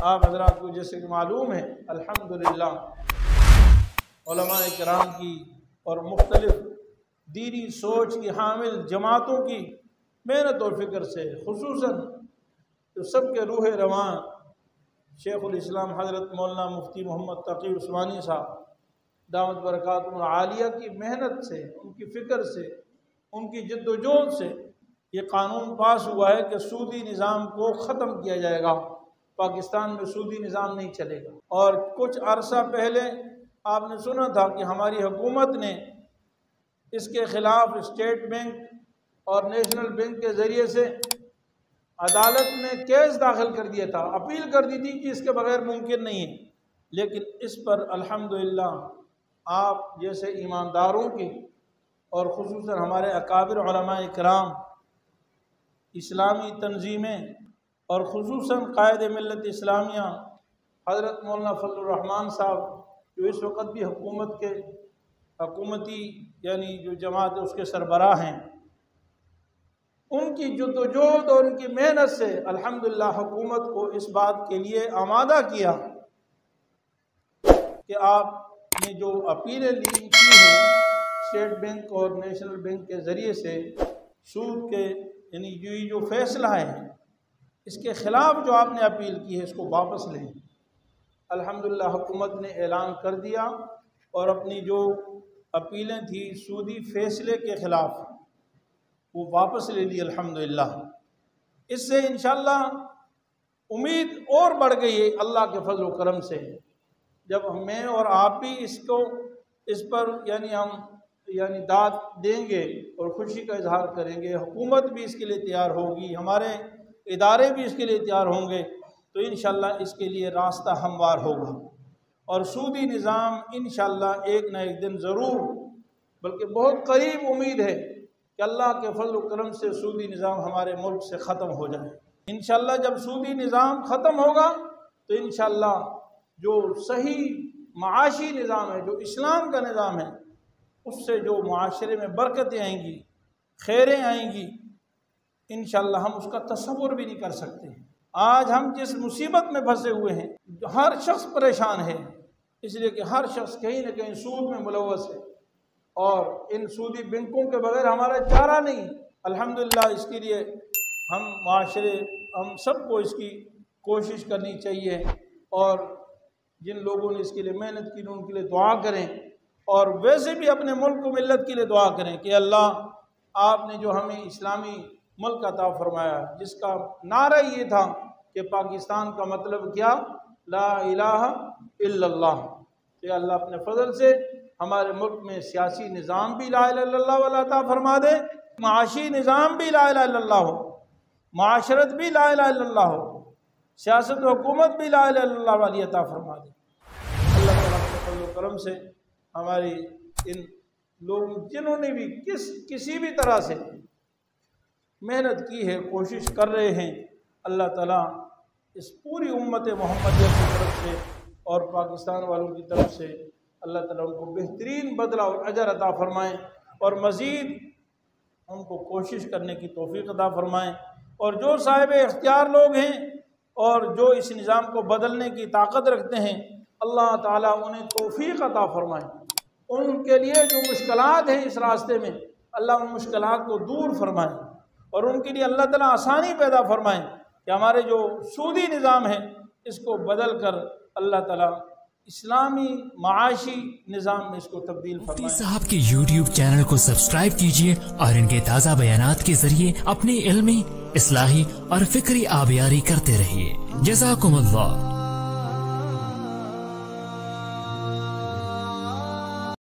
آپ حضرات کو جیسے کہ معلوم ہے الحمدللہ علماء کرام کی اور مختلف دینی سوچ کی حامل جماعتوں کی محنت اور فکر سے، خصوصاً جو سب کے روح رواں شیخ الاسلام حضرت مولانا مفتی محمد تقی عثمانی صاحب دامت برکاتہم العالیہ کی محنت سے، ان کی فکر سے، ان کی جد و جہد سے یہ قانون پاس ہوا ہے کہ سودی نظام کو ختم کیا جائے گا، پاکستان میں سودی نظام نہیں چلے گا۔ اور کچھ عرصہ پہلے آپ نے سنا تھا کہ ہماری حکومت نے اس کے خلاف اسٹیٹ بینک اور نیشنل بینک کے ذریعے سے عدالت میں کیس داخل کر دیا تھا، اپیل کر دی تھی کہ اس کے بغیر ممکن نہیں ہے، لیکن اس پر الحمدللہ آپ جیسے ایمانداروں کی اور خصوصاً ہمارے اکابر علماء کرام، اسلامی تنظیمیں اور خصوصاً قائد ملت اسلامیہ حضرت مولانا فضل الرحمان صاحب جو اس وقت بھی حکومتی یعنی جو جماعت ہے اس کے سربراہ ہیں، ان کی جد و جہد اور ان کی محنت سے الحمدللہ حکومت کو اس بات کے لیے آمادہ کیا کہ آپ نے جو اپیلیں کی ہیں اسٹیٹ بینک اور نیشنل بینک کے ذریعے سے سود کے یعنی جو فیصلہ ہے اس کے خلاف جو آپ نے اپیل کی ہے اس کو واپس لیں۔ الحمدللہ حکومت نے اعلان کر دیا اور اپنی جو اپیلیں تھیں سودی فیصلے کے خلاف وہ واپس لے لی الحمدللہ۔ اس سے انشاءاللہ امید اور بڑھ گئی ہے اللہ کے فضل و کرم سے، جب میں اور آپ بھی اس پر یعنی داد دیں گے اور خوشی کا اظہار کریں گے، حکومت بھی اس کے لیے تیار ہوگی، ہمارے ادارے بھی اس کے لیے تیار ہوں گے، تو انشاءاللہ اس کے لیے راستہ ہموار ہوگا اور سودی نظام انشاءاللہ ایک نہ ایک دن ضرور، بلکہ بہت قریب امید ہے کہ اللہ کے فضل و کرم سے سودی نظام ہمارے ملک سے ختم ہو جائے۔ انشاءاللہ جب سودی نظام ختم ہوگا تو انشاءاللہ جو صحیح معاشی نظام ہے، جو اسلام کا نظام ہے، اس سے جو معاشرے میں برکتیں آئیں گی، خیریں آئیں گی، انشاءاللہ ہم اس کا تصور بھی نہیں کر سکتے۔ آج ہم جس مصیبت میں پھنسے ہوئے ہیں، ہر شخص پریشان ہے، اس لیے کہ ہر شخص کہیں نہ کہیں سود میں ملوث ہے اور ان سودی بینکوں کے بغیر ہمارا چارہ نہیں۔ الحمدللہ اس کے لیے ہم سب کو اس کی کوشش کرنی چاہیے اور جن لوگوں نے اس کے لیے محنت کی ان کے لیے دعا کریں اور ویسے بھی اپنے ملک و ملت کے لیے دعا کریں کہ اللہ آپ نے جو ہمیں اسلامی ملک عطا فرمایا جس کا نعرہ یہ تھا کہ پاکستان کا مطلب کیا، لا الہ الا اللہ، کہ اللہ اپنے فضل سے ہمارے ملک میں سیاسی نظام بھی لا الہ الا اللہ والا عطا فرما دے، معاشی نظام بھی لا الہ الا اللہ ہو، معاشرت بھی لا الہ الا اللہ ہو، سیاست و حکومت بھی لا الہ الا اللہ والی عطا فرما دے۔ اللہ تعالیٰ کے فضل و کرم سے ہماری ان لوگ جنہوں نے بھی کسی بھی طرح سے محنت کی ہے، کوشش کر رہے ہیں، اللہ تعالیٰ اس پوری امت محمدیہ کی طرف سے اور پاکستان والوں کی طرف سے اللہ تعالیٰ ان کو بہترین بدلہ اور اجر عطا فرمائیں اور مزید ان کو کوشش کرنے کی توفیق عطا فرمائیں، اور جو صاحب اختیار لوگ ہیں اور جو اس نظام کو بدلنے کی طاقت رکھتے ہیں اللہ تعالیٰ انہیں توفیق عطا فرمائیں، ان کے لیے جو مشکلات ہیں اس راستے میں اللہ ان مشکلات کو دور فرمائیں اور ان کے لیے اللہ تعالیٰ آسانی پیدا فرمائیں کہ ہمارے جو سودی نظام ہے اس کو بدل کر اللہ تعالیٰ اسلامی معاشی نظام میں اس کو تبدیل فرمائیں۔ مفتی صاحب کے YouTube چینل کو سبسکرائب کیجئے اور ان کے تازہ بیانات کے ذریعے اپنی علمی، اصلاحی اور فکری آبیاری کرتے رہیے۔ جزاکم اللہ۔